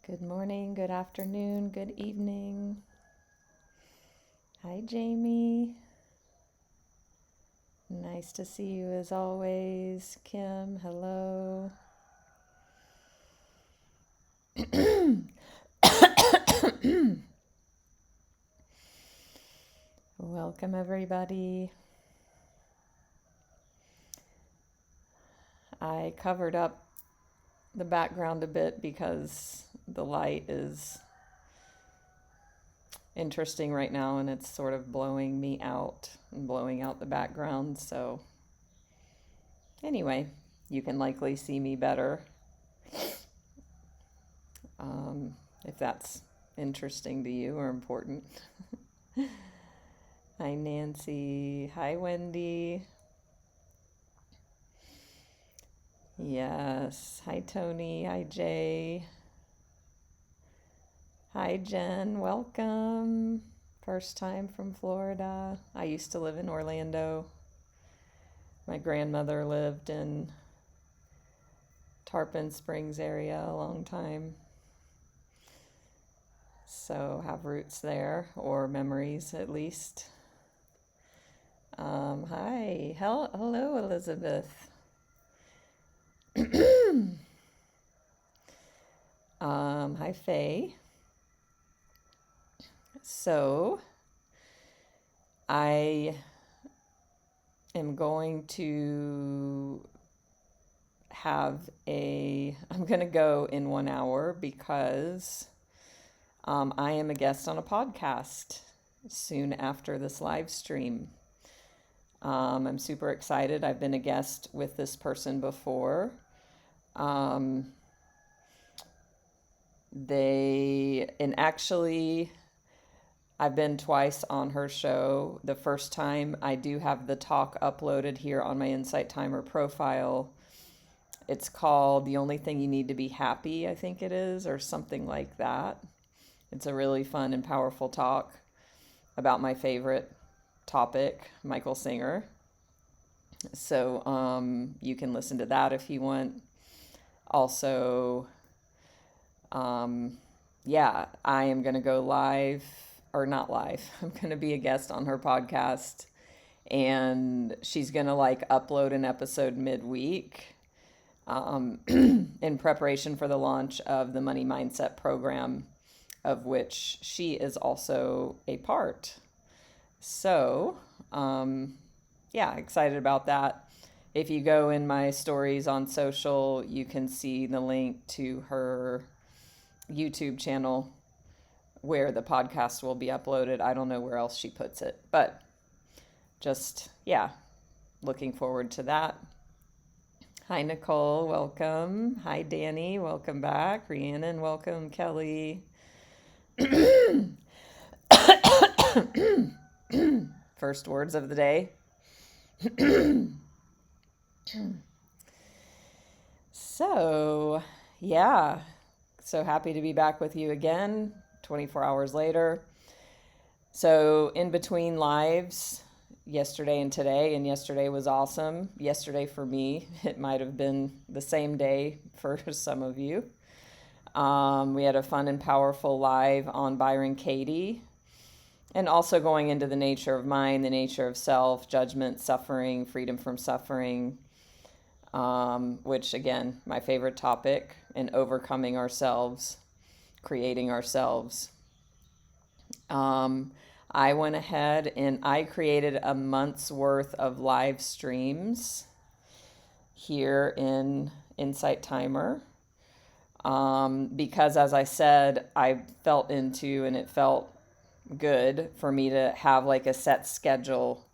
Good morning, good afternoon, good evening. Hi, Jamie. Nice to see you as always. Kim, hello. Welcome, everybody. I covered up the background a bit because the light is interesting right now and it's sort of blowing me out and blowing out the background. So anyway, you can likely see me better if that's interesting to you or important. Hi, Nancy. Hi, Wendy. Yes. Hi, Tony. Hi, Jay. Hi, Jen. Welcome. First time from Florida. I used to live in Orlando. My grandmother lived in Tarpon Springs area a long time. So have roots there, or memories at least. Hi. Hello, Elizabeth. Hi, Faye. So I am going to I'm going to go in 1 hour because I am a guest on a podcast soon after this live stream. I'm super excited. I've been a guest with this person before. I've been twice on her show. The first time I do have the talk uploaded here on my Insight Timer profile. It's called The Only Thing You Need to Be Happy, I think it is, or something like that. It's a really fun and powerful talk about my favorite topic, Michael Singer. So you can listen to that if you want. Also, I am going to go live, or not live. I'm going to be a guest on her podcast, and she's going to upload an episode midweek in preparation for the launch of the Money Mindset program, of which she is also a part. So, excited about that. If you go in my stories on social, you can see the link to her YouTube channel where the podcast will be uploaded. I don't know where else she puts it, but just, looking forward to that. Hi, Nicole. Welcome. Hi, Danny. Welcome back. Rhiannon, welcome. Kelly. First words of the day. So happy to be back with you again, 24 hours later. So in between lives, yesterday and today, and yesterday was awesome. Yesterday for me, it might have been the same day for some of you. We had a fun and powerful live on Byron Katie, and also going into the nature of mind, the nature of self, judgment, suffering, freedom from suffering, which again, my favorite topic, and overcoming ourselves, creating ourselves. I went ahead and I created a month's worth of live streams here in Insight Timer. Because as I said, I felt into, and it felt good for me to have a set schedule.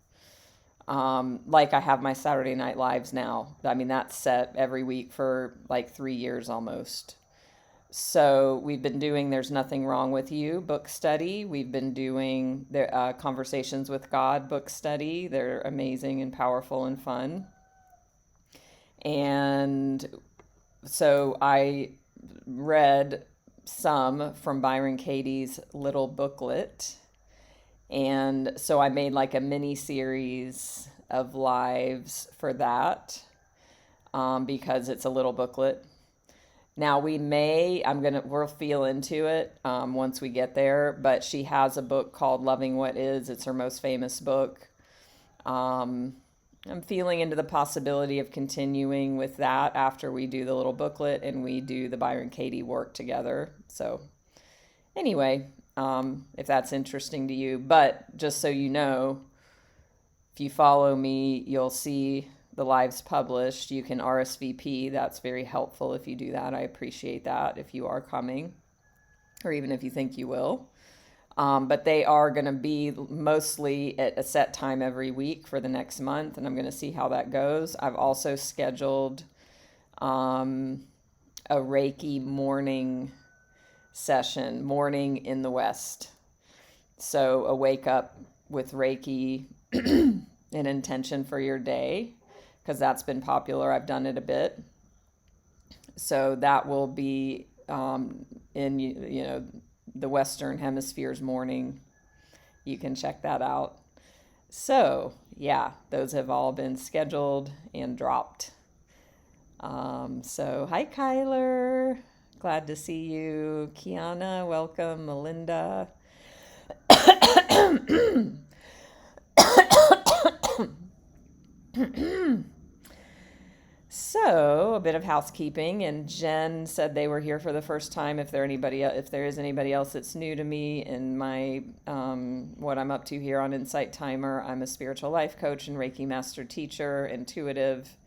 Like I have my Saturday Night Lives now. I mean, that's set every week for 3 years almost. So we've been doing There's Nothing Wrong with You book study. We've been doing the Conversations with God book study. They're amazing and powerful and fun. And so I read some from Byron Katie's little booklet. And so I made a mini series of lives for that because it's a little booklet. Now we'll feel into it once we get there, but she has a book called Loving What Is. It's her most famous book. I'm feeling into the possibility of continuing with that after we do the little booklet and we do the Byron Katie work together. So anyway, if that's interesting to you, but just so you know, if you follow me, you'll see the lives published. You can RSVP. That's very helpful if you do that. I appreciate that if you are coming, or even if you think you will. But they are going to be mostly at a set time every week for the next month, and I'm going to see how that goes. I've also scheduled a Reiki morning session, morning in the West. So a wake up with Reiki, an intention for your day, because that's been popular. I've done it a bit. So that will be in the Western Hemisphere's morning. You can check that out. So yeah, those have all been scheduled and dropped. So hi Kyler, glad to see you. Kiana, welcome. Melinda. So, a bit of housekeeping, and Jen said they were here for the first time. If there is anybody else that's new to me in my what I'm up to here on Insight Timer, I'm a spiritual life coach and Reiki Master Teacher, intuitive.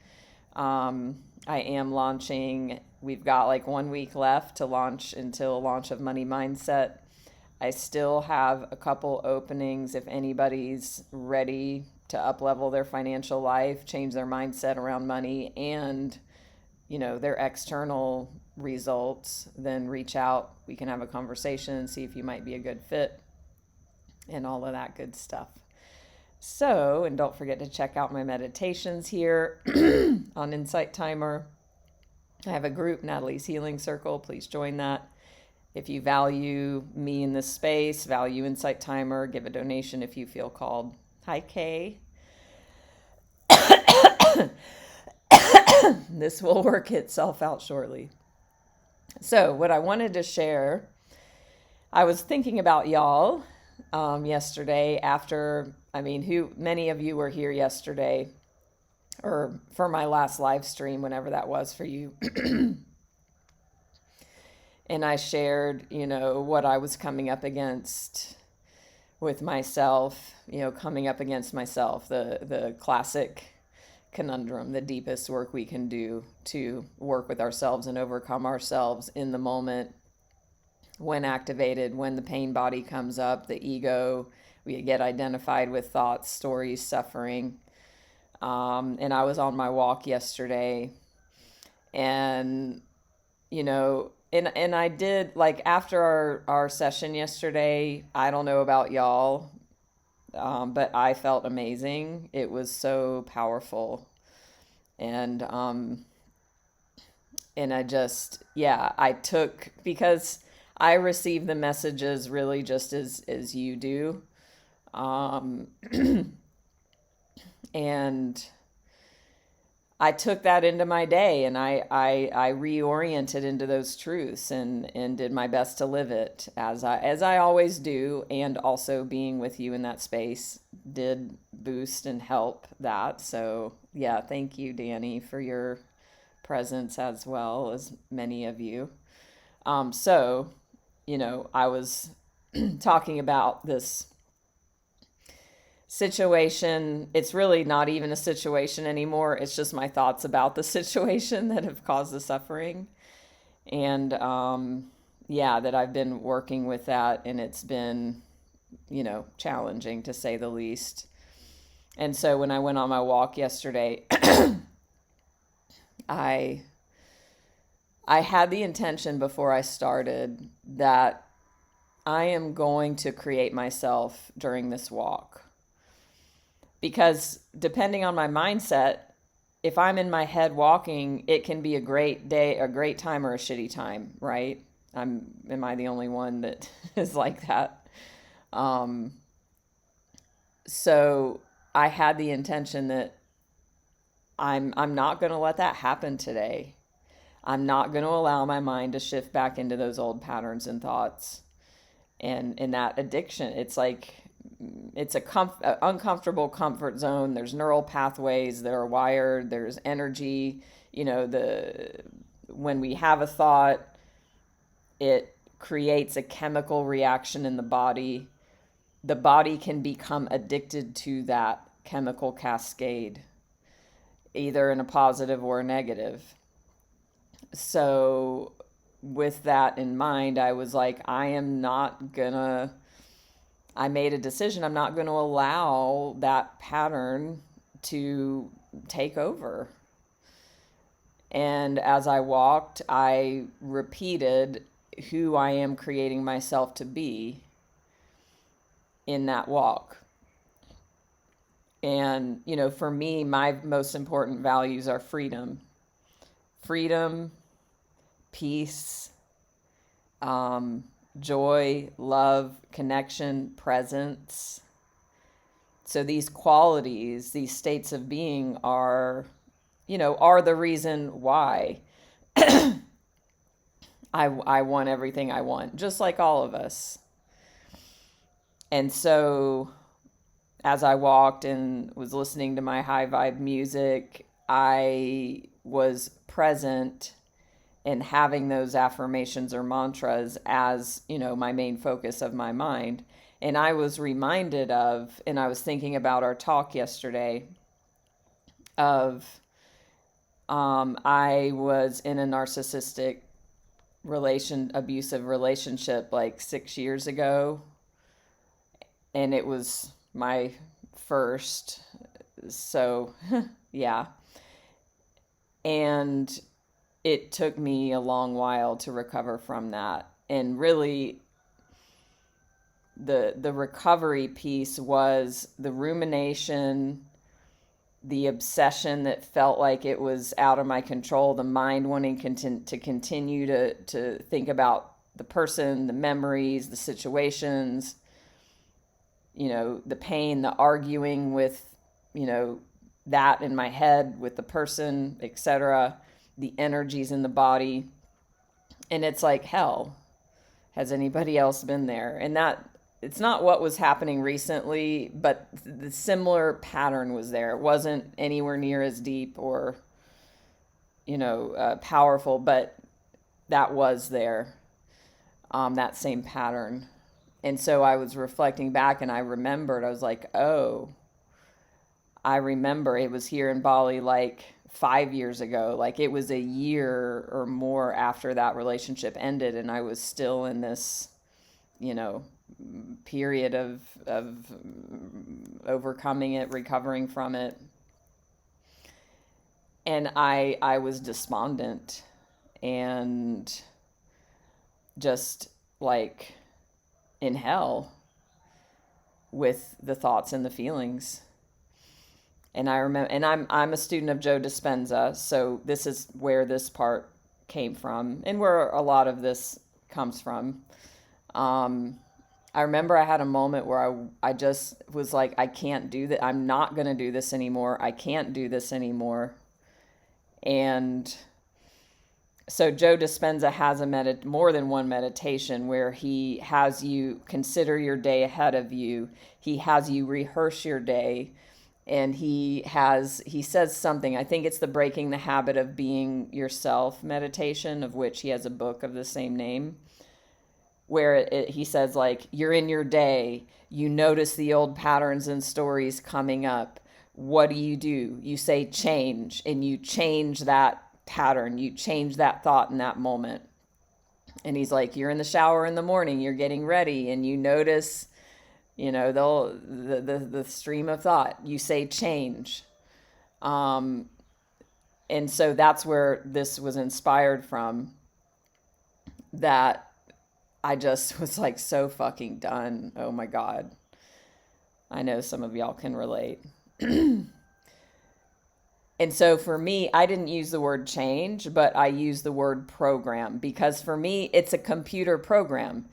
I am launching. We've got like 1 week left to launch until launch of Money Mindset. I still have a couple openings if anybody's ready to up-level their financial life, change their mindset around money and, their external results, then reach out. We can have a conversation and see if you might be a good fit and all of that good stuff. So, and don't forget to check out my meditations here on Insight Timer. I have a group, Natalie's Healing Circle. Please join that. If you value me in this space, value Insight Timer, give a donation if you feel called. Hi, Kay. This will work itself out shortly. So what I wanted to share, I was thinking about y'all yesterday many of you were here yesterday or for my last live stream, whenever that was for you. And I shared, what I was coming up against with myself, coming up against myself, the classic conundrum, the deepest work we can do to work with ourselves and overcome ourselves in the moment when activated, when the pain body comes up, the ego, we get identified with thoughts, stories, suffering. And I was on my walk yesterday and, and I did, like, after our session yesterday, I don't know about y'all, but I felt amazing. It was so powerful. And because I receive the messages really just as you do. And I took that into my day and I reoriented into those truths and did my best to live it as I always do. And also being with you in that space did boost and help that. So yeah, thank you, Danny, for your presence as well as many of you. So, I was talking about this situation. It's really not even a situation anymore. It's just my thoughts about the situation that have caused the suffering. And that I've been working with that, and it's been, challenging to say the least. And so when I went on my walk yesterday, I had the intention before I started that I am going to create myself during this walk. Because depending on my mindset, if I'm in my head walking, it can be a great day, a great time, or a shitty time, right? Am I the only one that is like that? So I had the intention that I'm not going to let that happen today. I'm not going to allow my mind to shift back into those old patterns and thoughts. And in that addiction, it's like, it's a uncomfortable comfort zone. There's neural pathways that are wired. There's energy. When we have a thought, it creates a chemical reaction in the body. The body can become addicted to that chemical cascade, either in a positive or a negative. So with that in mind, I was like, I made a decision. I'm not going to allow that pattern to take over. And as I walked, I repeated who I am creating myself to be in that walk. And, for me, my most important values are freedom, peace, joy, love, connection, presence. So these qualities, these states of being are the reason why I want everything I want, just like all of us. And so as I walked and was listening to my high vibe music, I was present in having those affirmations or mantras as, my main focus of my mind. And I was reminded of, and I was thinking about our talk yesterday of, I was in a narcissistic abusive relationship like 6 years ago. And it was my first. So, yeah. And it took me a long while to recover from that. And really, the recovery piece was the rumination, the obsession that felt like it was out of my control, the mind wanting to continue to think about the person, the memories, the situations, the pain, the arguing with, that in my head with the person, etc., the energies in the body. And it's like hell. Has anybody else been there? And that it's not what was happening recently, but the similar pattern was there. It wasn't anywhere near as deep or, powerful, but that was there, that same pattern. And so I was reflecting back and I remembered, I was like, oh, I remember it was here in Bali like 5 years ago. Like it was a year or more after that relationship ended, and I was still in this, period of overcoming it, recovering from it. And I was despondent and just like in hell with the thoughts and the feelings. And I remember, and I'm a student of Joe Dispenza, so this is where this part came from and where a lot of this comes from. I remember I had a moment where I just was like, I can't do that. I'm not going to do this anymore. I can't do this anymore. And so Joe Dispenza has more than one meditation where he has you consider your day ahead of you. He has you rehearse your day. And he says something, I think it's the Breaking the Habit of Being Yourself meditation, of which he has a book of the same name, where he says, like, you're in your day, you notice the old patterns and stories coming up. What do? You say change, and you change that pattern, you change that thought in that moment. And he's like, you're in the shower in the morning, you're getting ready, and you notice the stream of thought, you say change. And so that's where this was inspired from, that I just was like so fucking done. Oh my God. I know some of y'all can relate. And so for me, I didn't use the word change, but I used the word program, because for me, it's a computer program.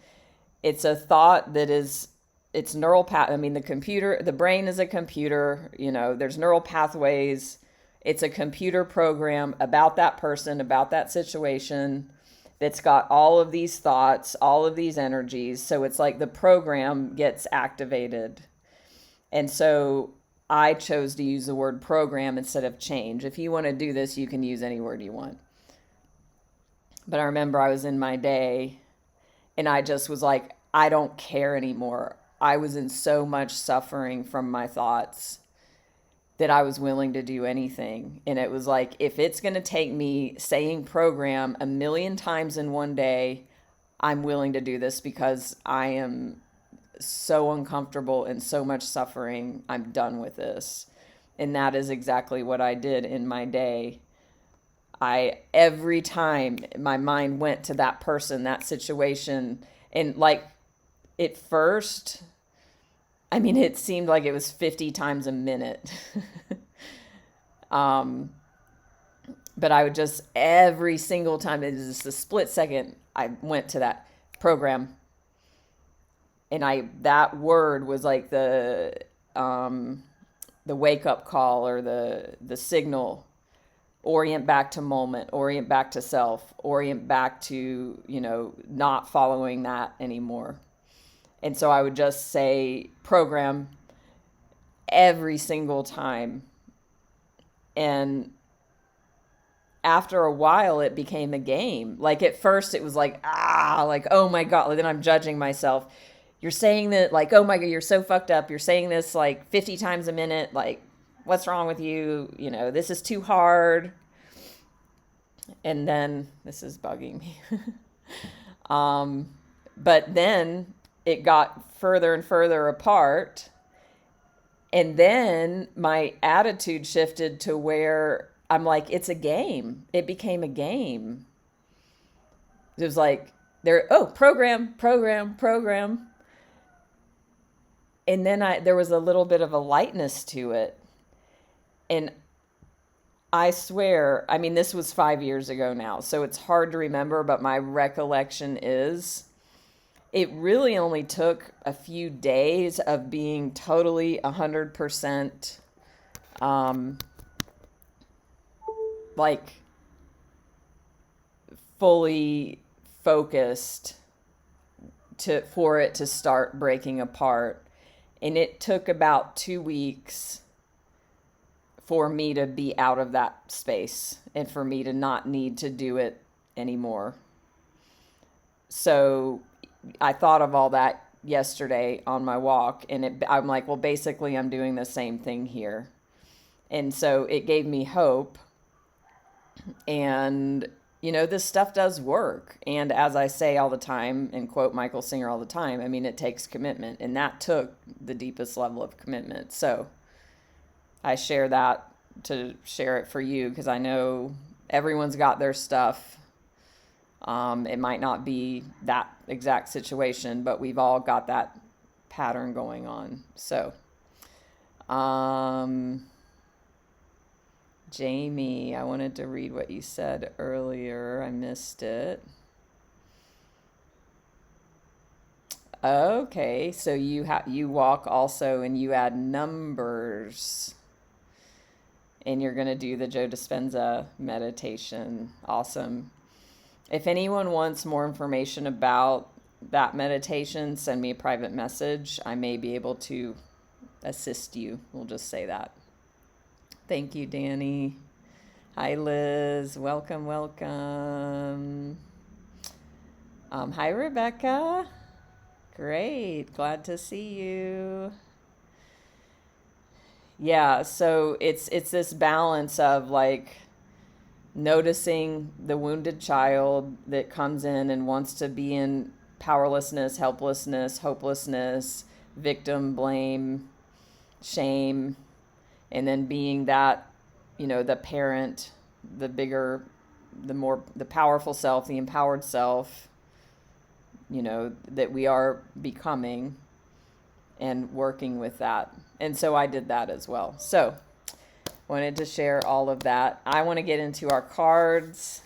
It's a thought that is, it's neural path. I mean, the brain is a computer, there's neural pathways, It's a computer program about that person, about that situation, that's got all of these thoughts, all of these energies. So it's like the program gets activated. And so I chose to use the word program instead of change. If you want to do this, you can use any word you want. But I remember I was in my day and I just was like, I don't care anymore. I was in so much suffering from my thoughts that I was willing to do anything. And it was like, if it's going to take me saying program 1,000,000 times in one day, I'm willing to do this because I am so uncomfortable and so much suffering. I'm done with this. And that is exactly what I did in my day. Every time my mind went to that person, that situation, and like at first, I mean, it seemed like it was 50 times a minute. But I would just, every single time, it was just a split second, I went to that program. And that word was like the wake up call or the signal. Orient back to moment, orient back to self, orient back to, not following that anymore. And so I would just say program every single time. And after a while, it became a game. Like at first it was like, oh my God. Then I'm judging myself. You're saying that like, oh my God, you're so fucked up. You're saying this like 50 times a minute. Like, what's wrong with you? This is too hard. And then this is bugging me. But then it got further and further apart. And then my attitude shifted to where I'm like, it's a game. It became a game. It was like, program. And then there was a little bit of a lightness to it. And I swear, I mean, this was 5 years ago now, so it's hard to remember, but my recollection is it really only took a few days of being totally 100% like fully focused for it to start breaking apart. And it took about 2 weeks for me to be out of that space and for me to not need to do it anymore. So I thought of all that yesterday on my walk, and I'm like, well, basically I'm doing the same thing here. And so it gave me hope. And, this stuff does work. And as I say all the time, and quote Michael Singer all the time, I mean, it takes commitment. And that took the deepest level of commitment. So I share that to share it for you because I know everyone's got their stuff. It might not be that exact situation, but we've all got that pattern going on. So, Jamie, I wanted to read what you said earlier. I missed it. Okay, so you walk also and you add numbers. And you're going to do the Joe Dispenza meditation. Awesome. If anyone wants more information about that meditation, send me a private message. I may be able to assist you. We'll just say that. Thank you, Danny. Hi, Liz. Welcome. Hi, Rebecca. Great. Glad to see you. Yeah, so it's this balance of like noticing the wounded child that comes in and wants to be in powerlessness, helplessness, hopelessness, victim, blame, shame, and then being that, the parent, the bigger, the powerful self, the empowered self, that we are becoming and working with that. And so I did that as well. So wanted to share all of that. I want to get into our cards.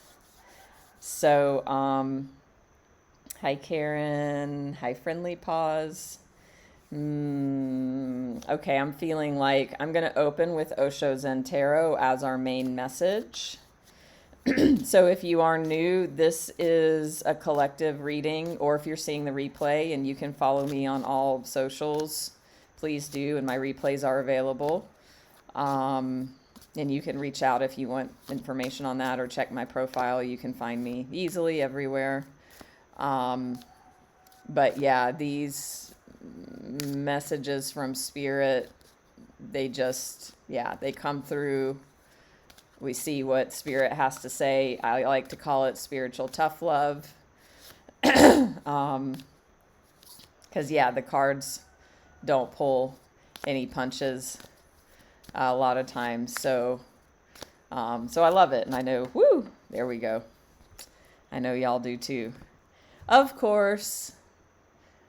So, hi, Karen. Hi, Friendly Paws. Okay, I'm feeling like I'm going to open with Osho Zen Tarot as our main message. So if you are new, this is a collective reading, or if you're seeing the replay and you can follow me on all socials, please do, and my replays are available. And you can reach out if you want information on that or check my profile. You can find me easily everywhere. But yeah, these messages from Spirit, they come through. We see what Spirit has to say. I like to call it spiritual tough love. Because, the cards don't pull any punches a lot of times. So I love it. And I know, there we go. I know y'all do too. Of course,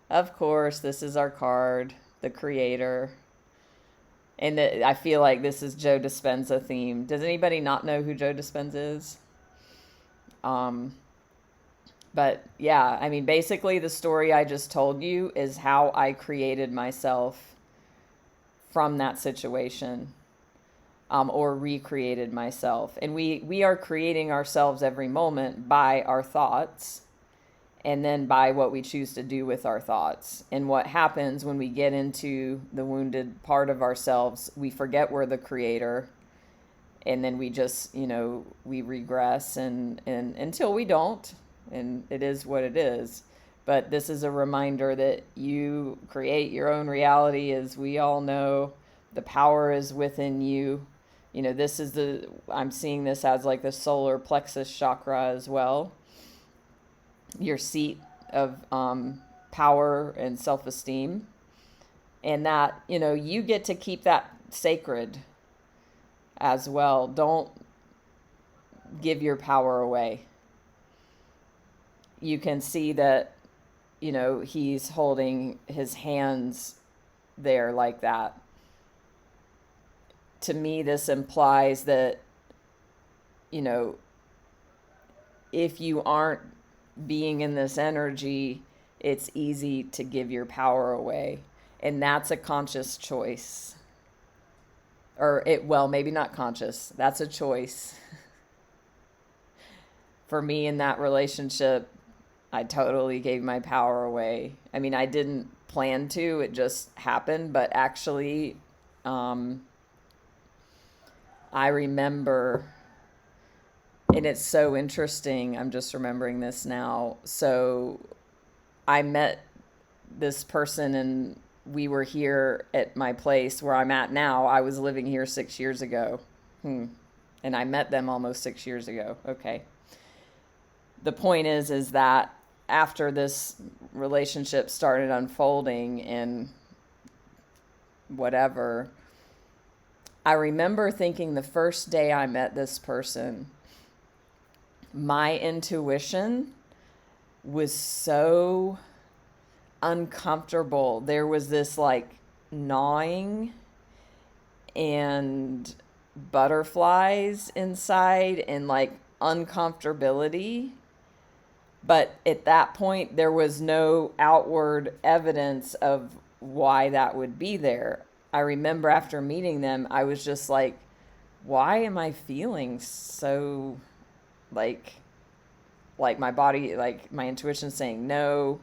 this is our card, the Creator. And I feel like this is Joe Dispenza theme. Does anybody not know who Joe Dispenza is? But yeah, I mean, basically the story I just told you is how I created myself from that situation, or recreated myself. And we are creating ourselves every moment by our thoughts, and then by what we choose to do with our thoughts. And what happens when we get into the wounded part of ourselves, we forget we're the creator, and then we just, we regress and until we don't, and it is what it is. But this is a reminder that you create your own reality. As we all know, the power is within you. This is I'm seeing this as like the solar plexus chakra as well, your seat of power and self-esteem, and that you get to keep that sacred as well. Don't give your power away. You can see that he's holding his hands there like that. To me, this implies that if you aren't being in this energy, it's easy to give your power away. And that's a conscious choice. Maybe not conscious. That's a choice. For me in that relationship, I totally gave my power away. I mean, I didn't plan to, it just happened. But actually, I remember, and it's so interesting, I'm just remembering this now. So I met this person, and we were here at my place where I'm at now. I was living here 6 years ago. And I met them almost 6 years ago. Okay. The point is that after this relationship started unfolding and whatever, I remember thinking the first day I met this person, my intuition was so uncomfortable. There was this like gnawing and butterflies inside and like uncomfortability. But at that point, there was no outward evidence of why that would be there. I remember after meeting them, I was just like, why am I feeling so like my body, like my intuition saying no?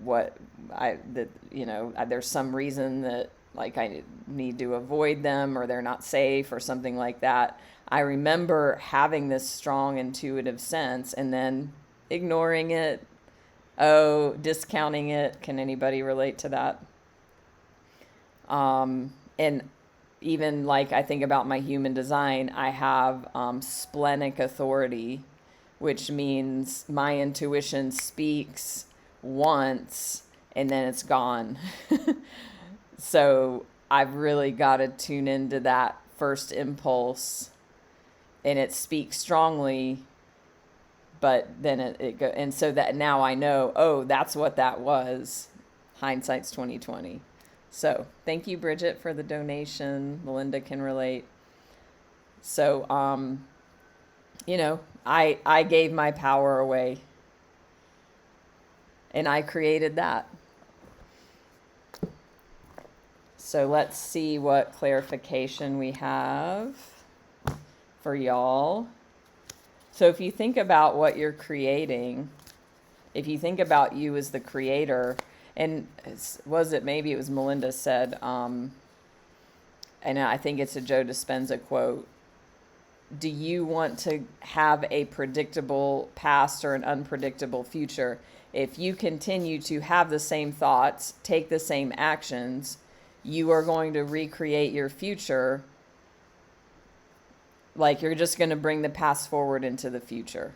There's some reason that like I need to avoid them, or they're not safe or something like that. I remember having this strong intuitive sense and then ignoring it, discounting it. Can anybody relate to that? And even like I think about my human design, I have splenic authority, which means my intuition speaks once and then it's gone. So I've really got to tune into that first impulse, and it speaks strongly, but then it go, and so that now I know, that's what that was. Hindsight's 2020. So thank you, Bridget, for the donation. Melinda can relate. So I gave my power away, and I created that. So let's see what clarification we have for y'all. So if you think about what you're creating, if you think about you as the creator, and maybe it was Melinda said, and I think it's a Joe Dispenza quote, do you want to have a predictable past or an unpredictable future? If you continue to have the same thoughts, take the same actions, you are going to recreate your future. Like, you're just going to bring the past forward into the future.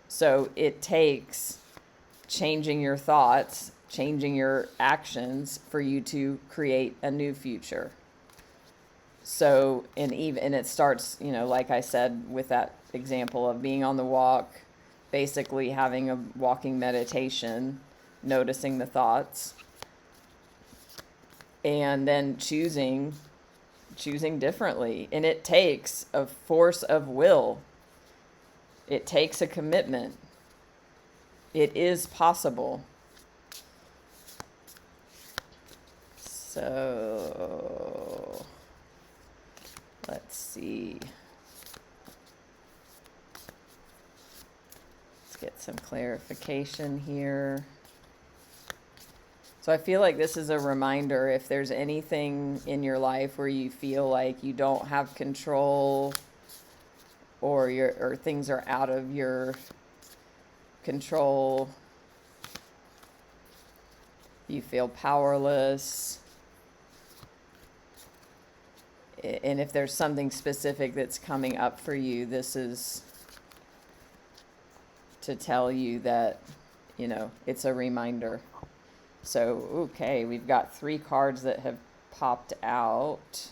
So it takes changing your thoughts, changing your actions for you to create a new future. So, and it starts, like I said, with that example of being on the walk, basically having a walking meditation, noticing the thoughts, and then choosing differently. And it takes a force of will. It takes a commitment. It is possible. So, let's see. Let's get some clarification here. So I feel like this is a reminder, if there's anything in your life where you feel like you don't have control, or things are out of your control, you feel powerless, and if there's something specific that's coming up for you, this is to tell you that, it's a reminder. So, okay, we've got 3 cards that have popped out.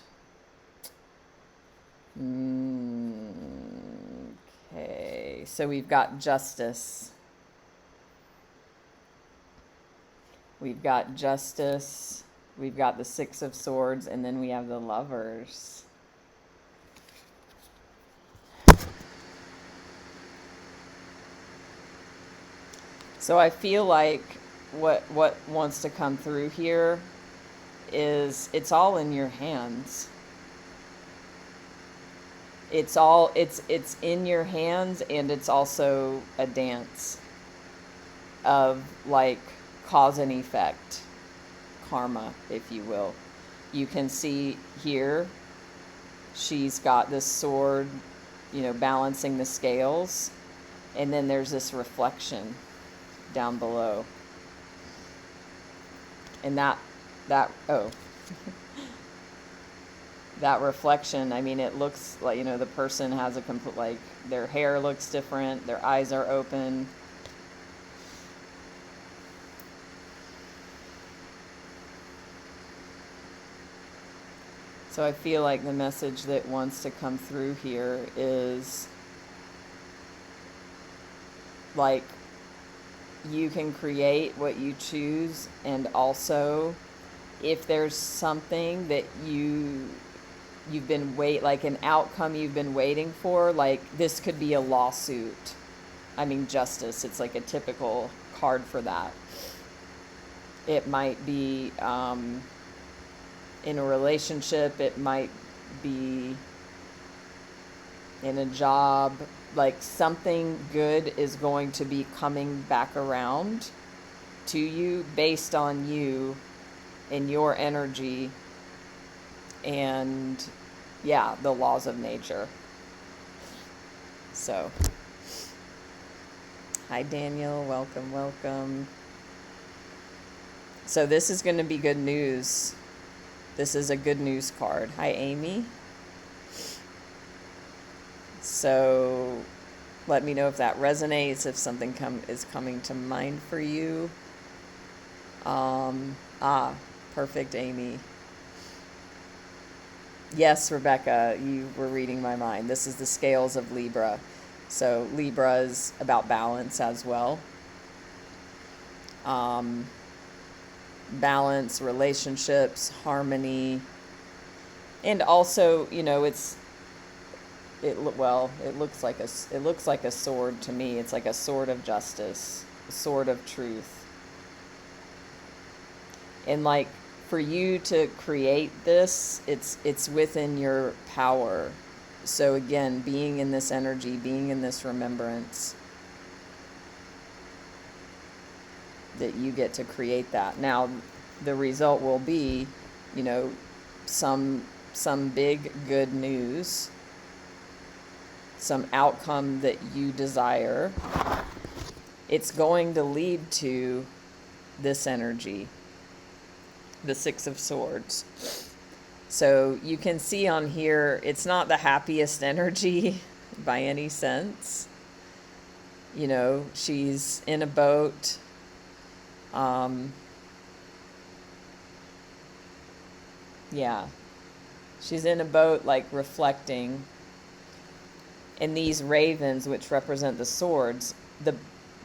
Okay, so we've got Justice. We've got Justice. We've got the 6 of Swords, and then we have the Lovers. So I feel like what wants to come through here is it's all in your hands. It's in your hands, and it's also a dance of like cause and effect, karma, if you will. You can see here she's got this sword, balancing the scales, and then there's this reflection down below. And that reflection, it looks like, the person has a complete, like, their hair looks different, their eyes are open. So I feel like the message that wants to come through here is, like, you can create what you choose, and also if there's something that you've been like an outcome you've been waiting for, like this could be a lawsuit. Justice, it's like a typical card for that. It might be in a relationship, it might be in a job. Like, something good is going to be coming back around to you based on you and your energy and, the laws of nature. So, hi Daniel, welcome. So this is going to be good news. This is a good news card. Hi Amy. So let me know if that resonates, if something is coming to mind for you. Perfect, Amy. Yes, Rebecca, you were reading my mind. This is the scales of Libra. So Libra is about balance as well. Balance, relationships, harmony, and also, it looks like a sword to me. It's like a sword of justice, a sword of truth. And like for you to create this, it's within your power. So again, being in this energy, being in this remembrance, that you get to create that. Now, the result will be, some big good news, some outcome that you desire. It's going to lead to this energy, the Six of Swords. So you can see on here, it's not the happiest energy by any sense. She's in a boat. She's in a boat, like reflecting. And these ravens, which represent the swords,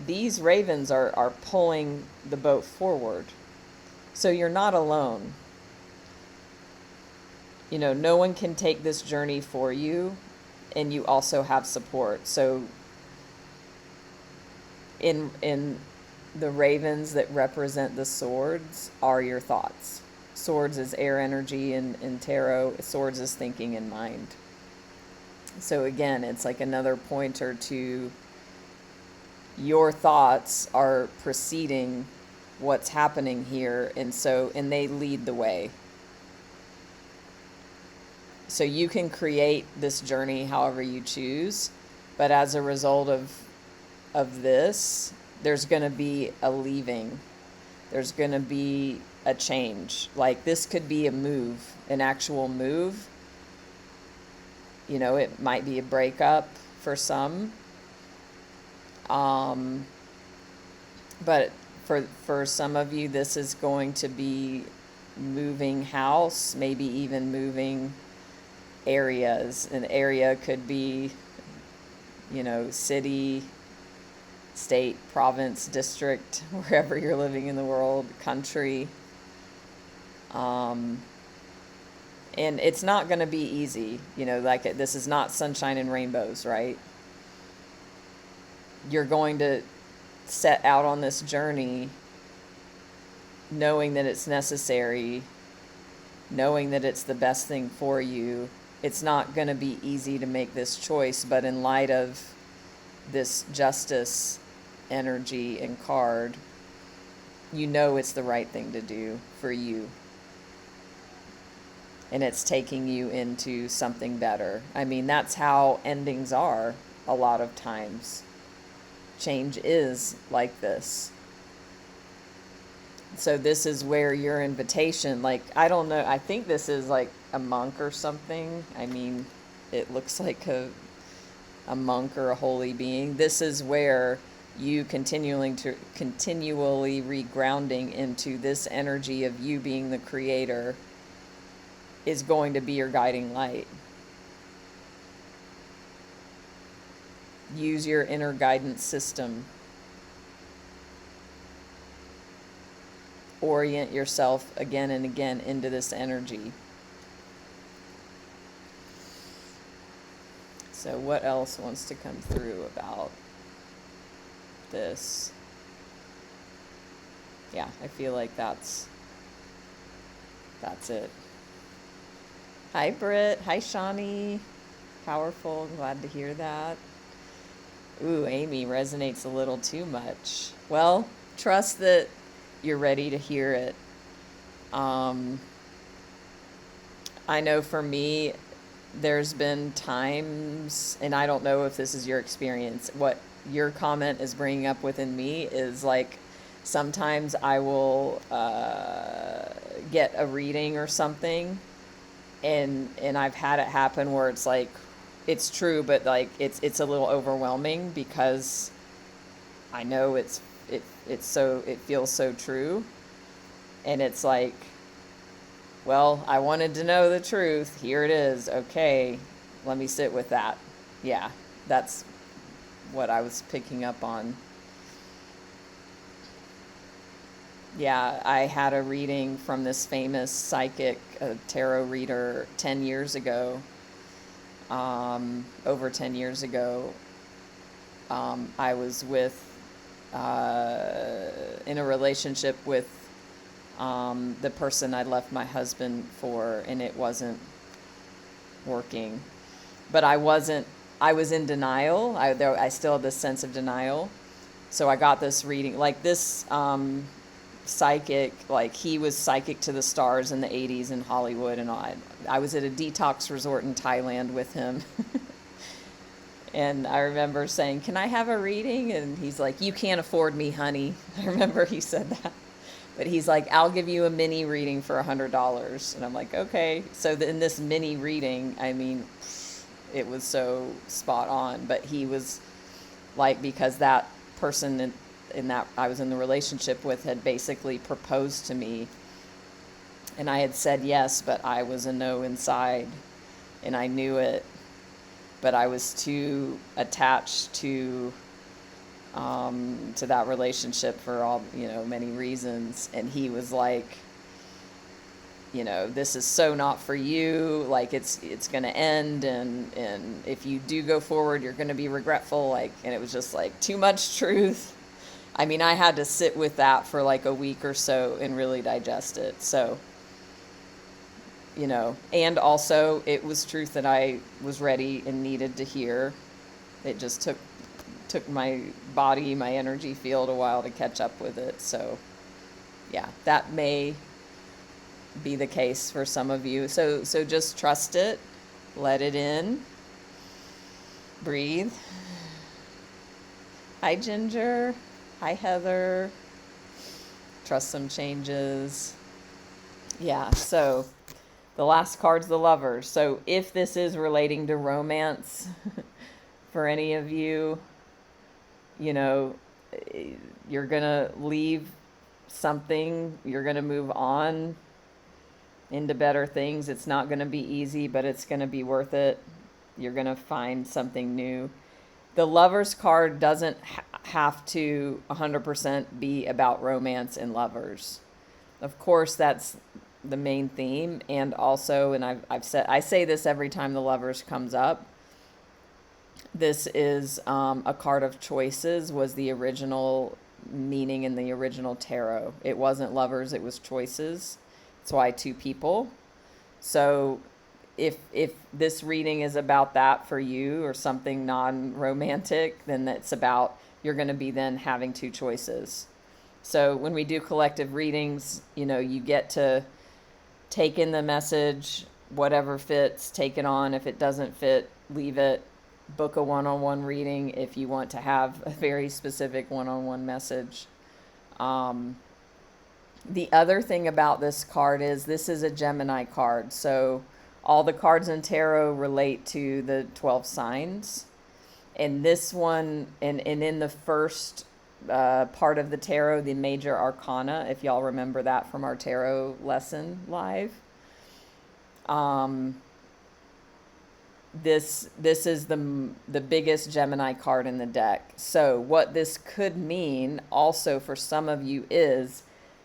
these ravens are pulling the boat forward. So you're not alone. No one can take this journey for you, and you also have support. So in the ravens that represent the swords are your thoughts. Swords is air energy, and in tarot, swords is thinking and mind. So again, it's like another pointer to your thoughts are preceding what's happening here, and they lead the way. So you can create this journey however you choose, but as a result of this, there's going to be a leaving. There's going to be a change. Like, this could be a move, an actual move. It might be a breakup for some. But for some of you, this is going to be moving house, maybe even moving areas. An area could be, city, state, province, district, wherever you're living in the world, country. And it's not going to be easy, this is not sunshine and rainbows, right? You're going to set out on this journey knowing that it's necessary, knowing that it's the best thing for you. It's not going to be easy to make this choice, but in light of this justice energy and card, it's the right thing to do for you. And it's taking you into something better. I mean, that's how endings are a lot of times. Change is like this. So this is where your invitation, I don't know, I think this is like a monk or something. I mean, it looks like a monk or a holy being. This is where you continually regrounding into this energy of you being the creator is going to be your guiding light. Use your inner guidance system. Orient yourself again and again into this energy. So what else wants to come through about this? Yeah, I feel like that's it. Hi, Britt. Hi, Shawnee. Powerful. Glad to hear that. Ooh, Amy resonates a little too much. Well, trust that you're ready to hear it. I know for me, there's been times, and I don't know if this is your experience, what your comment is bringing up within me is like, sometimes I will get a reading or something, and I've had it happen where it's like, it's true, but like it's a little overwhelming because I know it feels so true, and it's like, well, I wanted to know the truth. Here it is. Okay, let me sit with that. Yeah, that's what I was picking up on. Yeah, I had a reading from this famous psychic, tarot reader 10 years ago. Over 10 years ago, I was in a relationship with the person I left my husband for, and it wasn't working. But I was in denial. I still had this sense of denial. So I got this reading, like this psychic, like he was psychic to the stars in the 80s in Hollywood and all. I was at a detox resort in Thailand with him. And I remember saying, "Can I have a reading?" And he's like, "You can't afford me, honey." I remember he said that. But he's like, "I'll give you a mini reading for $100. And I'm like, "Okay." So in this mini reading, I mean, it was so spot on. But he was like, because that person in that I was in the relationship with had basically proposed to me. And I had said yes, but I was a no inside. And I knew it. But I was too attached to that relationship for all, many reasons. And he was like, "This is so not for you. Like it's going to end. And if you do go forward, you're going to be regretful." And it was just like too much truth. I mean, I had to sit with that for like a week or so and really digest it. So, and also it was truth that I was ready and needed to hear. It just took my body, my energy field a while to catch up with it. So yeah, that may be the case for some of you. So just trust it, let it in, breathe. Hi, Ginger. Hi, Heather. Trust some changes. Yeah, so the last card's the Lovers. So if this is relating to romance for any of you, you're going to leave something. You're going to move on into better things. It's not going to be easy, but it's going to be worth it. You're going to find something new. The Lovers card doesn't have to 100% be about romance and lovers. Of course, that's the main theme. And also, and I say this every time the Lovers comes up, this is a card of choices, was the original meaning in the original tarot. It wasn't lovers, it was choices. That's why 2 people. So if this reading is about that for you, or something non-romantic, then it's about, you're going to be then having 2 choices. So when we do collective readings, you get to take in the message, whatever fits, take it on. If it doesn't fit, leave it. Book a one-on-one reading if you want to have a very specific one-on-one message. The other thing about this card is this is a Gemini card. So all the cards in tarot relate to the 12 signs. And this one, and in the first part of the tarot, the major arcana, if y'all remember that from our tarot lesson live, this is the biggest Gemini card in the deck. So what this could mean also for some of you is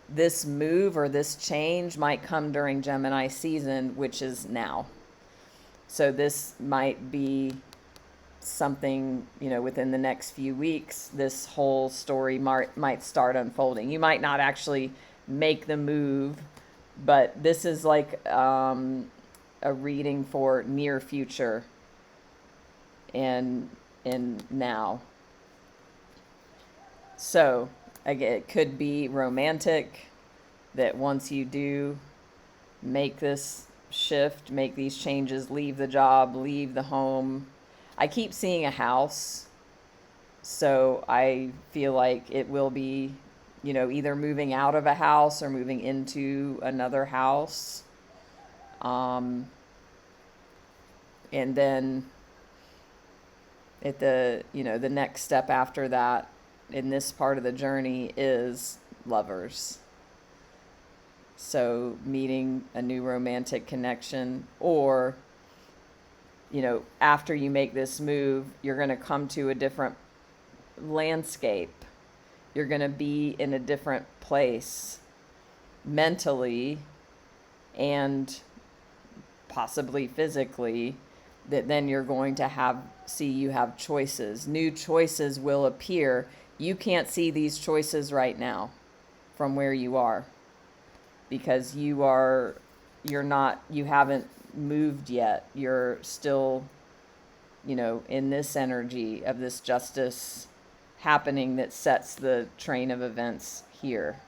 this move or this change might come during Gemini season, which is now. So this might be something, within the next few weeks, this whole story might start unfolding. You might not actually make the move, but this is like a reading for near future and now. So again, it could be romantic, that once you do make this shift, make these changes, leave the job, leave the home. I keep seeing a house, so I feel like it will be, either moving out of a house or moving into another house. And then at the next step after that in this part of the journey is lovers. So meeting a new romantic connection, or, after you make this move, you're going to come to a different landscape. You're going to be in a different place mentally and possibly physically, that then you're going to you have choices. New choices will appear. You can't see these choices right now from where you are. because you haven't moved yet. You're still, in this energy of this justice happening that sets the train of events here.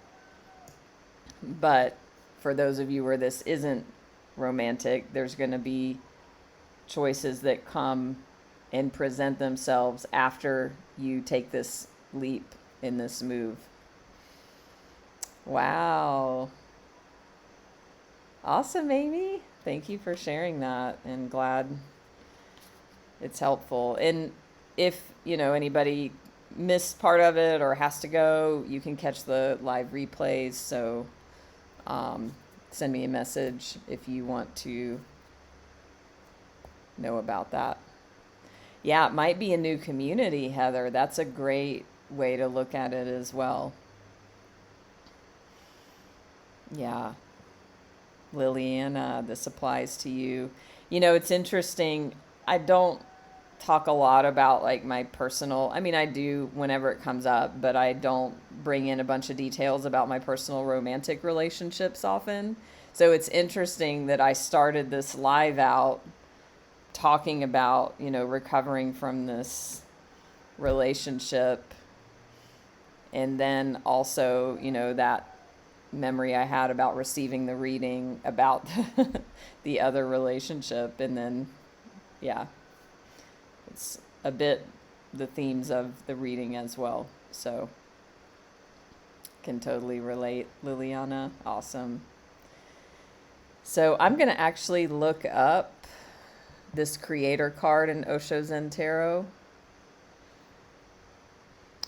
But for those of you where this isn't romantic, there's going to be choices that come and present themselves after you take this leap in this move. Wow. Awesome, Amy. Thank you for sharing that, and glad it's helpful. And if, anybody missed part of it or has to go, you can catch the live replays. So send me a message if you want to know about that. Yeah, it might be a new community, Heather. That's a great way to look at it as well. Yeah. Liliana, this applies to you. It's interesting. I don't talk a lot about like my personal, I do whenever it comes up, but I don't bring in a bunch of details about my personal romantic relationships often. So it's interesting that I started this live out talking about, recovering from this relationship. And then also, that memory I had about receiving the reading about the other relationship. And then, yeah, it's a bit the themes of the reading as well. So can totally relate, Liliana. Awesome. So I'm going to actually look up this creator card in Osho Zen Tarot.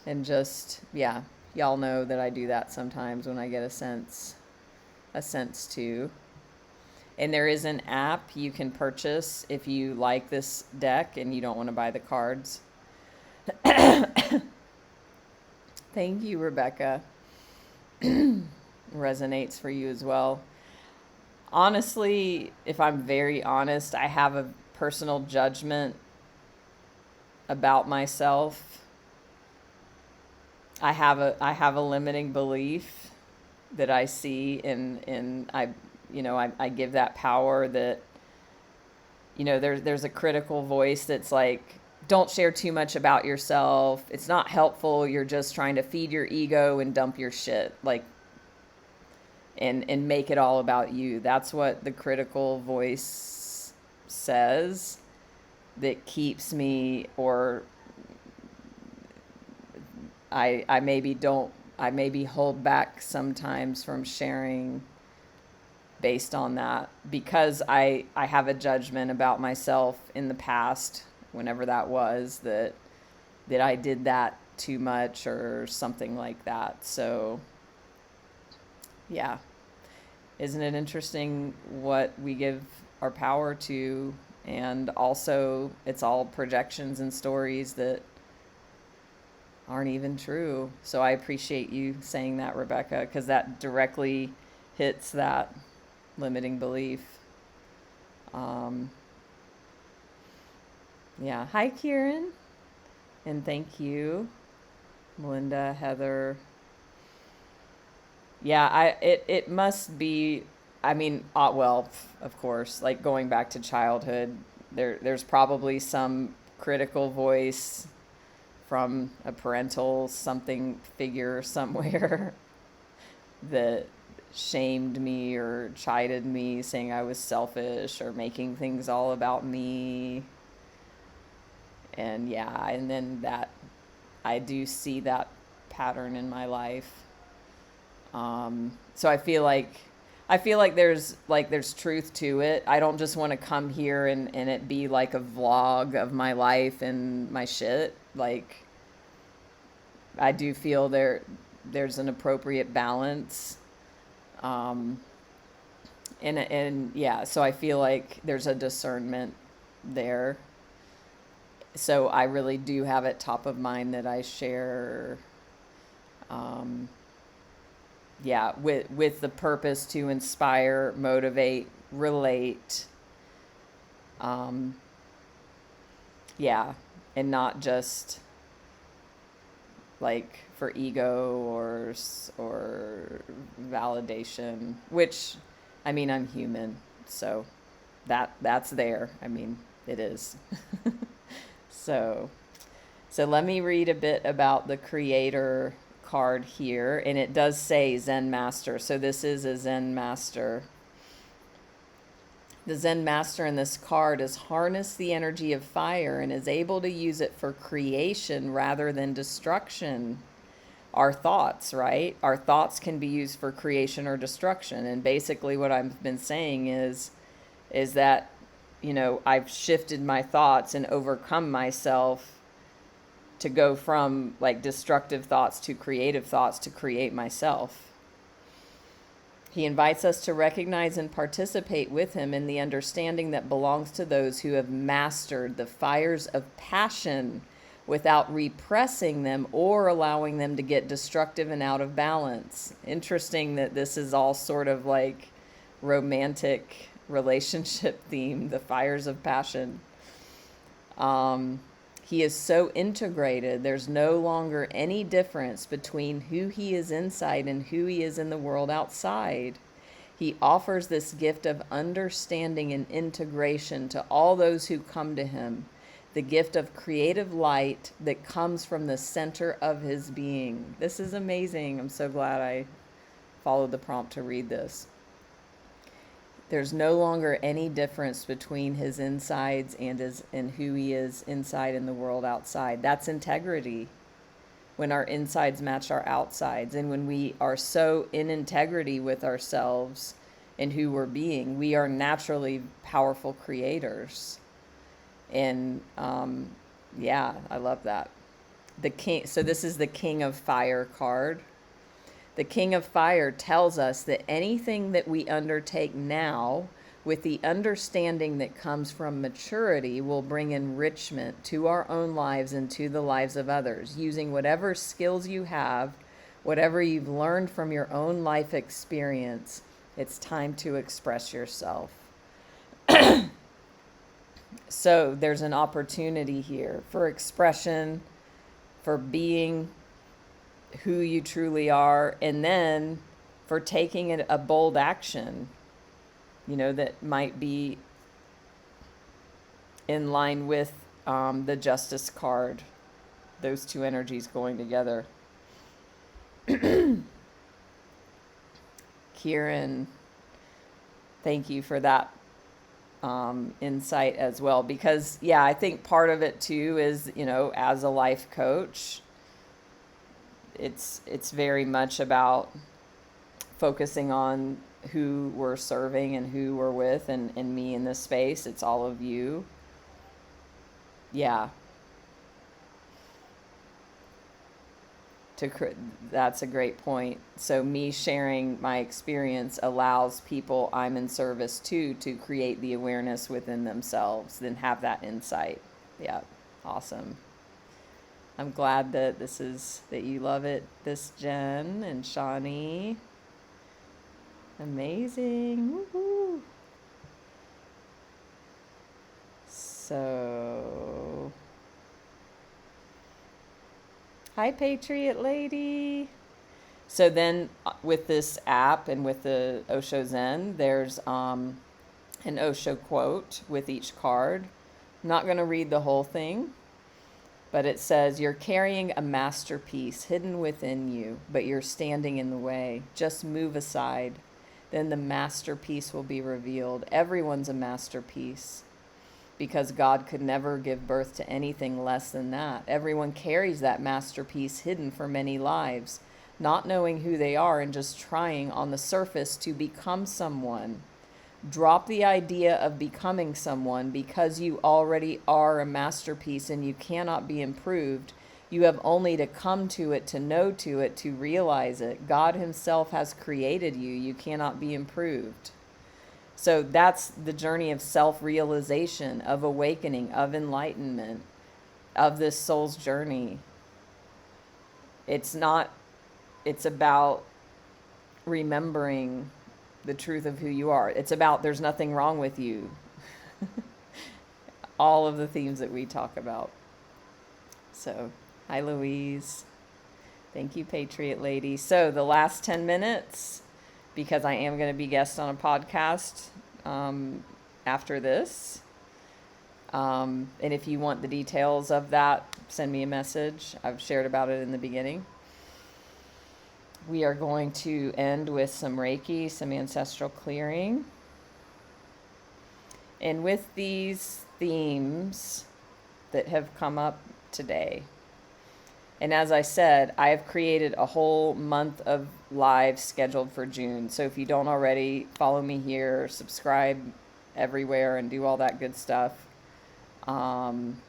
And just, yeah, y'all know that I do that sometimes when I get a sense to. And there is an app you can purchase if you like this deck and you don't want to buy the cards. Thank you, Rebecca. Resonates for you as well. Honestly, if I'm very honest, I have a personal judgment about myself. I have a limiting belief that I see in I give that power that, there's a critical voice that's like, don't share too much about yourself. It's not helpful. You're just trying to feed your ego and dump your shit, like, and make it all about you. That's what the critical voice says that keeps me, or I maybe hold back sometimes from sharing based on that, because I have a judgment about myself in the past, whenever that was, that I did that too much or something like that. So yeah, isn't it interesting what we give our power to? And also it's all projections and stories that aren't even true. So I appreciate you saying that, Rebecca, because that directly hits that limiting belief. Yeah. Hi, Kieran. And thank you, Melinda, Heather. Yeah, it must be, well, of course, like going back to childhood, there's probably some critical voice from a parental something figure somewhere that shamed me or chided me, saying I was selfish or making things all about me. And yeah, and then that I do see that pattern in my life. So I feel like there's truth to it. I don't just want to come here and it be like a vlog of my life and my shit. Like, I do feel there's an appropriate balance. And yeah, so I feel like there's a discernment there. So I really do have it top of mind that I share, with the purpose to inspire, motivate, relate, and not just like for ego or validation, which, I mean, I'm human, so that's there. I mean, it is. So let me read a bit about the creator card here, and it does say Zen Master. So this is a Zen Master. The Zen Master in this card has harnessed the energy of fire and is able to use it for creation rather than destruction. Our thoughts, right? Our thoughts can be used for creation or destruction. And basically what I've been saying is that, you know, I've shifted my thoughts and overcome myself to go from like destructive thoughts to creative thoughts to create myself. He invites us to recognize and participate with him in the understanding that belongs to those who have mastered the fires of passion without repressing them or allowing them to get destructive and out of balance. Interesting that this is all sort of like romantic relationship theme, the fires of passion. He is so integrated, there's no longer any difference between who he is inside and who he is in the world outside. He offers this gift of understanding and integration to all those who come to him, the gift of creative light that comes from the center of his being. This is amazing. I'm so glad I followed the prompt to read this. There's no longer any difference between his insides and who he is inside in the world outside. That's integrity. When our insides match our outsides, and when we are so in integrity with ourselves and who we're being, we are naturally powerful creators. And yeah, I love that. The king. So this is the King of Fire card. The King of Fire tells us that anything that we undertake now with the understanding that comes from maturity will bring enrichment to our own lives and to the lives of others, using whatever skills you have, whatever you've learned from your own life experience. It's time to express yourself. So there's an opportunity here for expression, for being who you truly are, and then for taking a bold action, you know, that might be in line with the Justice card, those two energies going together. Kieran, thank you for that insight as well, because yeah, I think part of it too is, you know, as a life coach, it's very much about focusing on who we're serving and who we're with, and me in this space. It's all of you. Yeah. That's a great point. So me sharing my experience allows people I'm in service to create the awareness within themselves, then have that insight. Yeah, awesome. I'm glad that that you love it, this Jen and Shawnee. Amazing. Woohoo. So, hi, Patriot Lady. So then with this app and with the Osho Zen, there's an Osho quote with each card. I'm not going to read the whole thing, but it says, "You're carrying a masterpiece hidden within you, but you're standing in the way. Just move aside. Then the masterpiece will be revealed." Everyone's a masterpiece, because God could never give birth to anything less than that. Everyone carries that masterpiece hidden for many lives, not knowing who they are and just trying on the surface to become someone. Drop the idea of becoming someone, because you already are a masterpiece and you cannot be improved. You have only to come to it, to know to it, to realize it. God himself has created you. You cannot be improved. So that's the journey of self-realization, of awakening, of enlightenment, of this soul's journey. It's about remembering the truth of who you are. It's about there's nothing wrong with you. All of the themes that we talk about. So, hi, Louise. Thank you, Patriot Lady. So the last 10 minutes, because I am going to be guest on a podcast after this. And if you want the details of that, send me a message. I've shared about it in the beginning. We are going to end with some Reiki, some ancestral clearing. And with these themes that have come up today, and as I said, I have created a whole month of live scheduled for June. So if you don't already, follow me here, subscribe everywhere, and do all that good stuff. And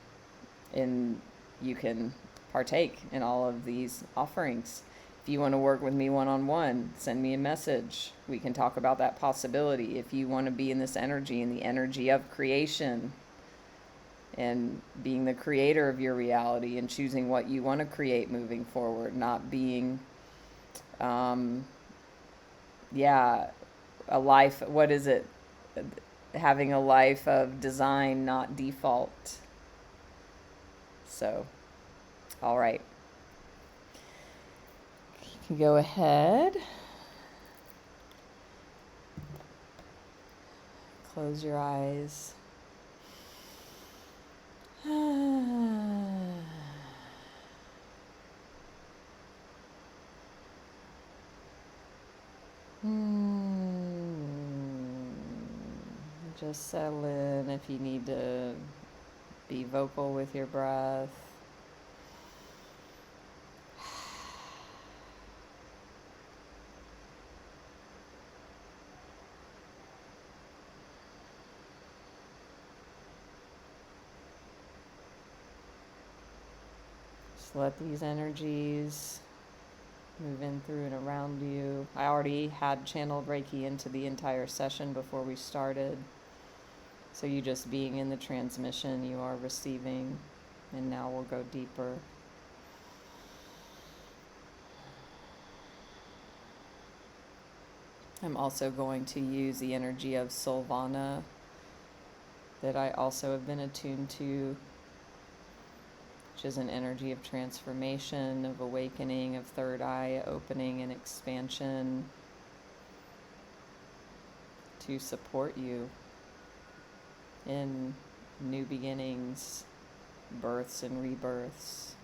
you can partake in all of these offerings. If you want to work with me one-on-one, send me a message. We can talk about that possibility. If you want to be in this energy, in the energy of creation, and being the creator of your reality and choosing what you want to create moving forward, not being, a life, what is it? Having a life of design, not default. So, all right. You can go ahead. Close your eyes. Just settle in if you need to be vocal with your breath. Just let these energies move in through and around you. I already had channeled Reiki into the entire session before we started. So you just being in the transmission, you are receiving. And now we'll go deeper. I'm also going to use the energy of Solvana that I also have been attuned to, which is an energy of transformation, of awakening, of third eye opening and expansion, to support you in new beginnings, births and rebirths.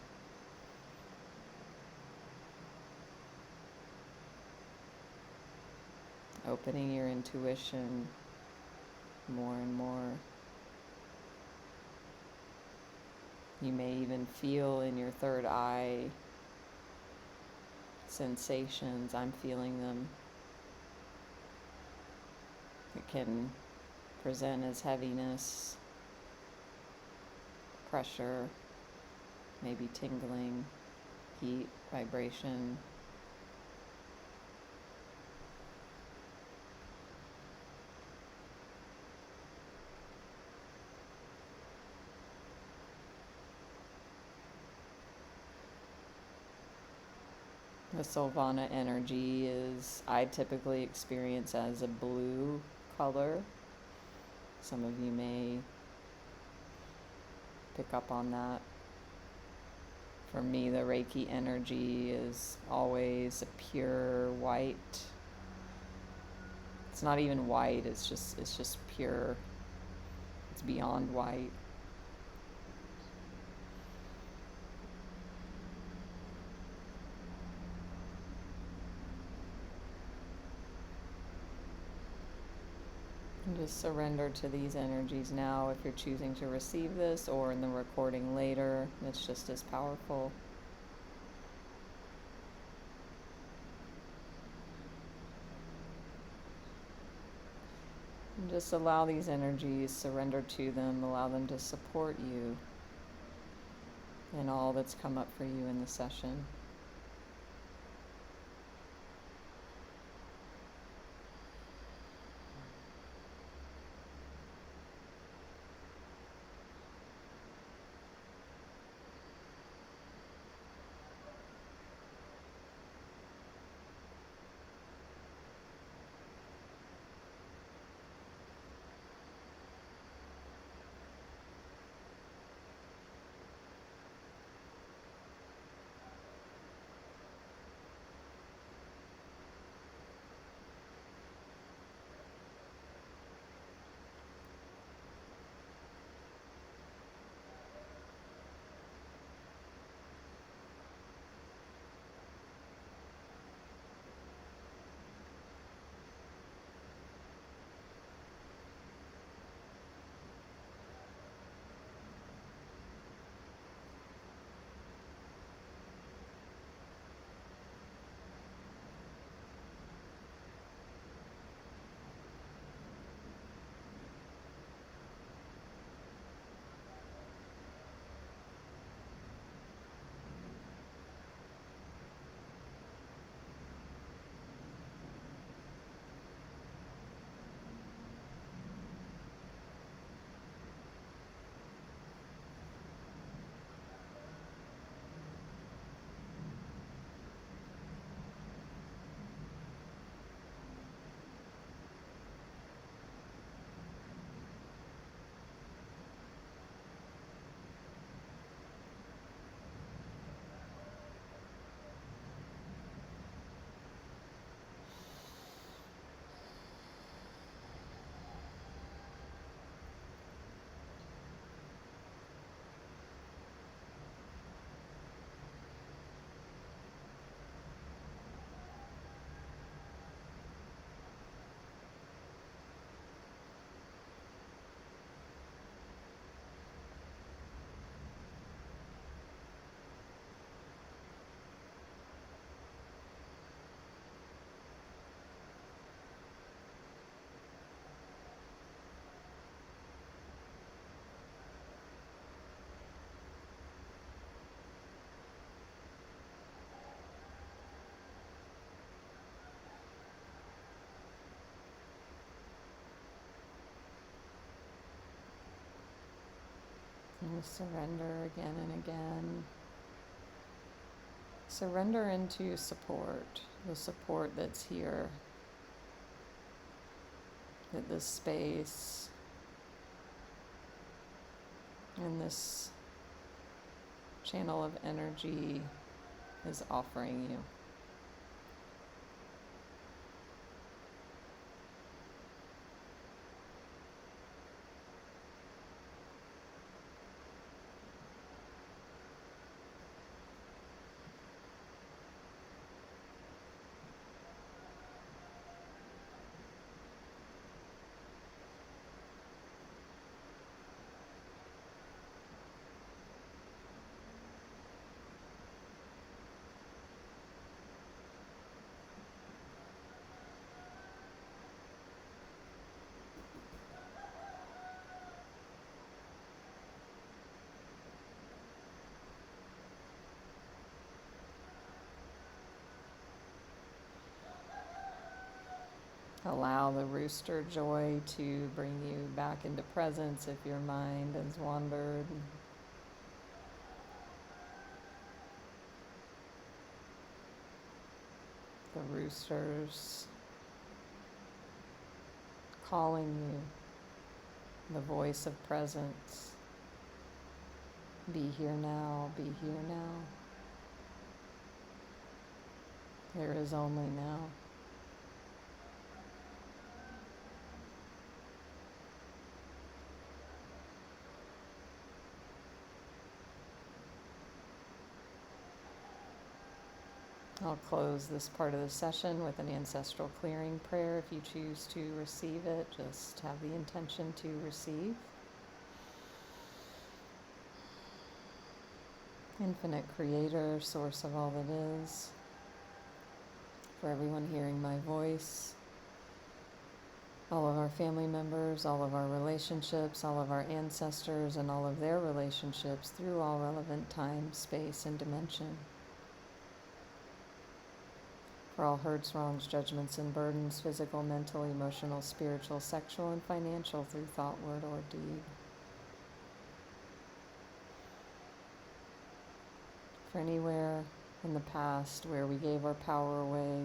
Opening your intuition more and more. You may even feel in your third eye sensations. I'm feeling them. It can present as heaviness, pressure, maybe tingling, heat, vibration. The Solvana energy I typically experience as a blue color. Some of you may pick up on that. For me, the Reiki energy is always a pure white. It's not even white, it's just pure. It's beyond white. And just surrender to these energies now if you're choosing to receive this, or in the recording later. It's just as powerful. And just allow these energies, surrender to them, allow them to support you in all that's come up for you in the session. Just surrender again and again. Surrender into support, the support that's here, that this space and this channel of energy is offering you. Allow the rooster joy to bring you back into presence if your mind has wandered. The roosters calling you, the voice of presence. Be here now, be here now. There is only now. I'll close this part of the session with an ancestral clearing prayer. If you choose to receive it, just have the intention to receive. Infinite Creator, source of all that is, for everyone hearing my voice, all of our family members, all of our relationships, all of our ancestors, and all of their relationships through all relevant time, space, and dimension. For all hurts, wrongs, judgments, and burdens, physical, mental, emotional, spiritual, sexual, and financial, through thought, word, or deed. For anywhere in the past where we gave our power away,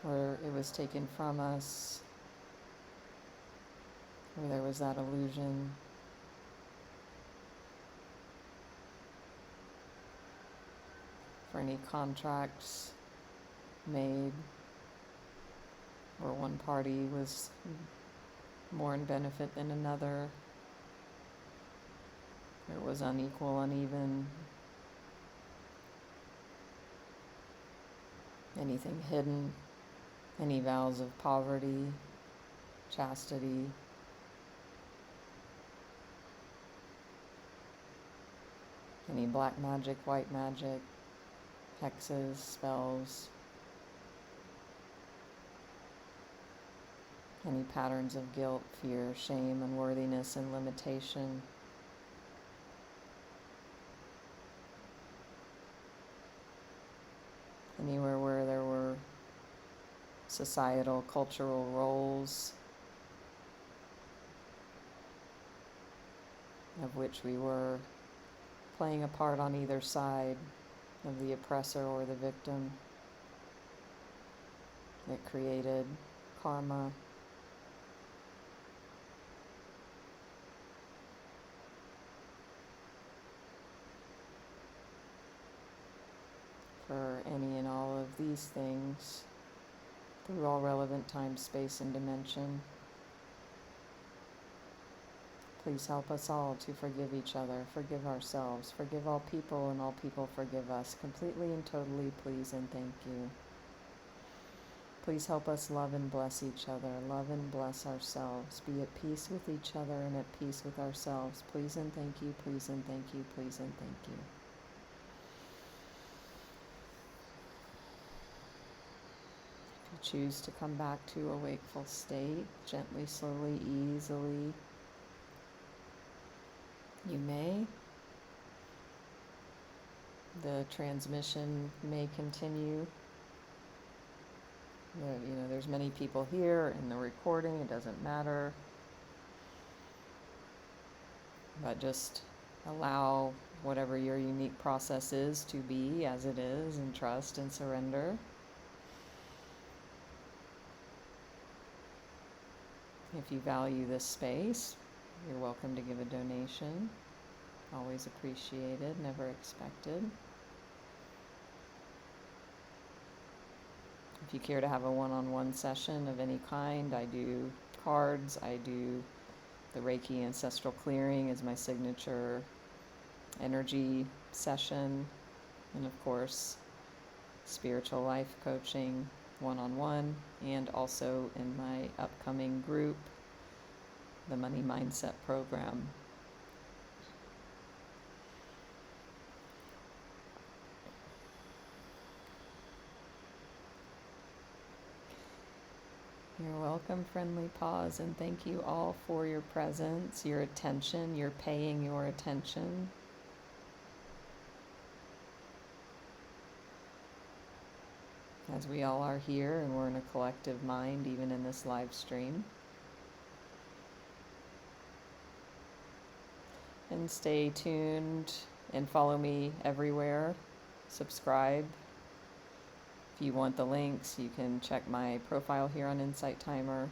where it was taken from us, where there was that illusion. For any contracts made where one party was more in benefit than another, where it was unequal, uneven, anything hidden, any vows of poverty, chastity, any black magic, white magic, hexes, spells, any patterns of guilt, fear, shame, unworthiness, and limitation. Anywhere where there were societal, cultural roles of which we were playing a part on either side of the oppressor or the victim. It created karma. For any and all of these things, through all relevant time, space, and dimension, please help us all to forgive each other, forgive ourselves, forgive all people, and all people forgive us, completely and totally, please and thank you. Please help us love and bless each other, love and bless ourselves, be at peace with each other and at peace with ourselves. Please and thank you, please and thank you, please and thank you. If you choose to come back to a wakeful state, gently, slowly, easily, you may. The transmission may continue. There's many people here in the recording, it doesn't matter. But just allow whatever your unique process is to be as it is, and trust and surrender. If you value this space, you're welcome to give a donation. Always appreciated, never expected. If you care to have a one-on-one session of any kind, I do cards, I do the Reiki Ancestral Clearing is my signature energy session, and of course, spiritual life coaching one-on-one, and also in my upcoming group, the Money Mindset Program. You're welcome, Friendly Pause, and thank you all for your presence, your attention. You're paying your attention. As we all are here, and we're in a collective mind, even in this live stream. And stay tuned and follow me everywhere. Subscribe. If you want the links, you can check my profile here on Insight Timer.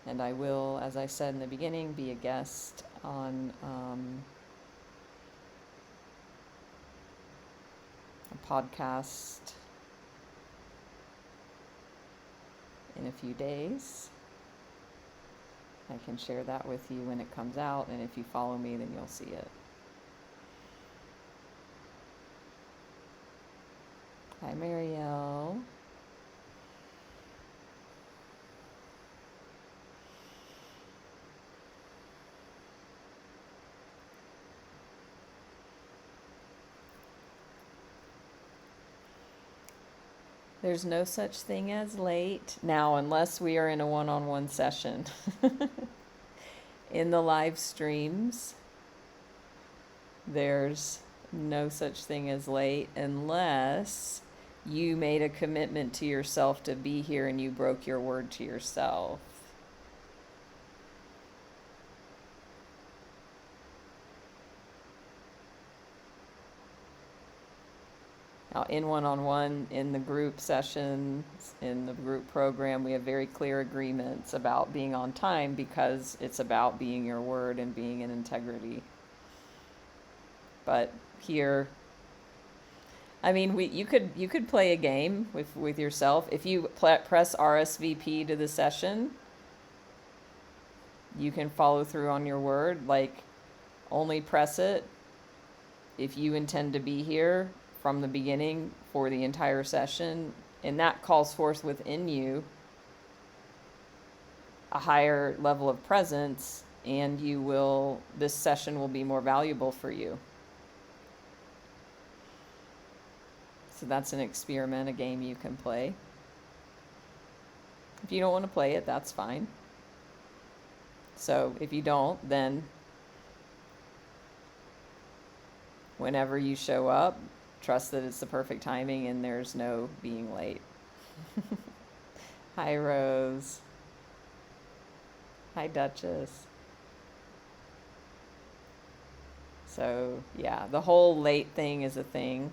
And I will, as I said in the beginning, be a guest on a podcast in a few days. I can share that with you when it comes out, and if you follow me, then you'll see it. Hi, Marielle. There's no such thing as late now, unless we are in a one-on-one session. In the live streams, there's no such thing as late unless you made a commitment to yourself to be here and you broke your word to yourself. Now, in one-on-one, in the group sessions, in the group program, we have very clear agreements about being on time, because it's about being your word and being in integrity. But here, I mean, you could play a game with yourself. If you press RSVP to the session, you can follow through on your word. Like, only press it if you intend to be here from the beginning for the entire session, and that calls forth within you a higher level of presence, and this session will be more valuable for you. So that's an experiment, a game you can play. If you don't want to play it, that's fine. So if you don't, then whenever you show up, trust that it's the perfect timing and there's no being late. Hi, Rose. Hi, Duchess. So, yeah, the whole late thing is a thing.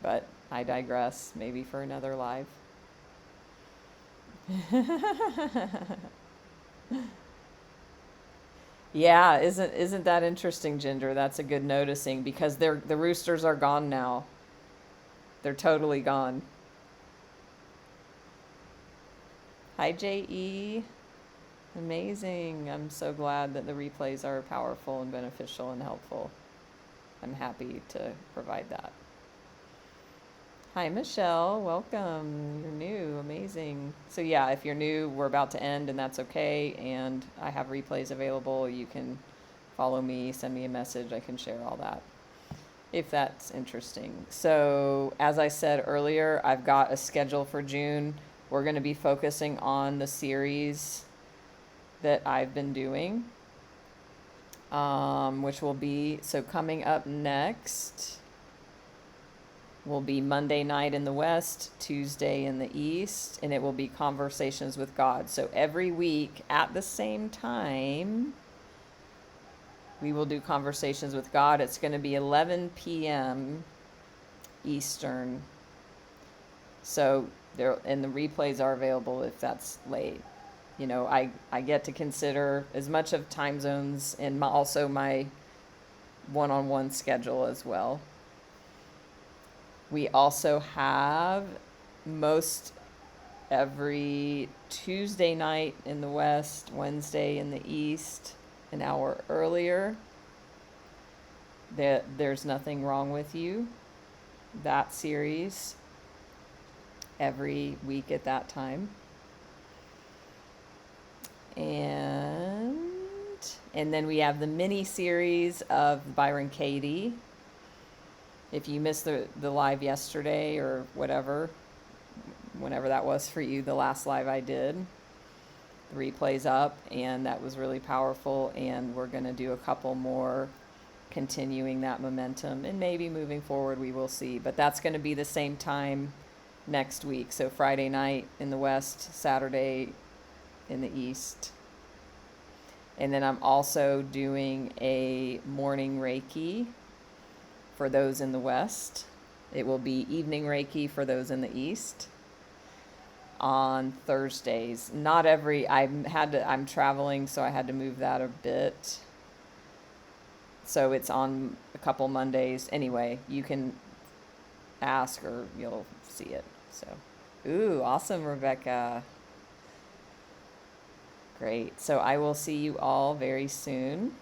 But I digress, maybe for another live. Yeah, isn't that interesting, Ginger? That's a good noticing, because the roosters are gone now. They're totally gone. Hi, J.E. Amazing. I'm so glad that the replays are powerful and beneficial and helpful. I'm happy to provide that. Hi, Michelle. Welcome. You're new. Amazing. So yeah, if you're new, we're about to end, and that's okay. And I have replays available. You can follow me, send me a message. I can share all that if that's interesting. So as I said earlier, I've got a schedule for June. We're going to be focusing on the series that I've been doing, which will be, so coming up next, will be Monday night in the West, Tuesday in the East, and it will be Conversations with God. So every week at the same time, we will do Conversations with God. It's going to be 11 p.m. Eastern. So there, and the replays are available if that's late. You know, I get to consider as much of time zones and also my one-on-one schedule as well. We also have most every Tuesday night in the West, Wednesday in the East, an hour earlier. There's Nothing Wrong with You, that series, every week at that time. And then we have the mini series of Byron Katie. If you missed the live yesterday or whatever, whenever that was for you, the last live I did, the replay's up, and that was really powerful. And we're going to do a couple more, continuing that momentum, and maybe moving forward, we will see. But that's going to be the same time next week. So Friday night in the West, Saturday in the East. And then I'm also doing a morning Reiki for those in the West. It will be evening Reiki for those in the East on Thursdays. Not every, I'm traveling, so I had to move that a bit. So it's on a couple Mondays. Anyway, you can ask or you'll see it. So, ooh, awesome, Rebecca. Great. So I will see you all very soon.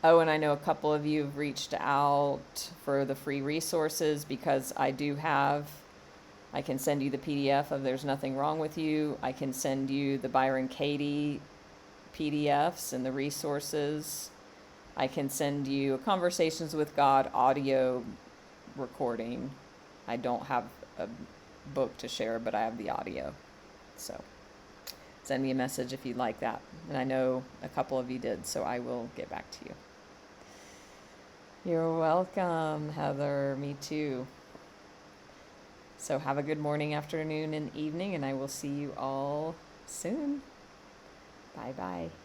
Oh, and I know a couple of you have reached out for the free resources because I can send you the PDF of There's Nothing Wrong with You. I can send you the Byron Katie PDFs and the resources. I can send you a Conversations with God audio recording. I don't have a book to share, but I have the audio. So send me a message if you'd like that. And I know a couple of you did, so I will get back to you. You're welcome, Heather. Me too. So have a good morning, afternoon, and evening, and I will see you all soon. Bye-bye.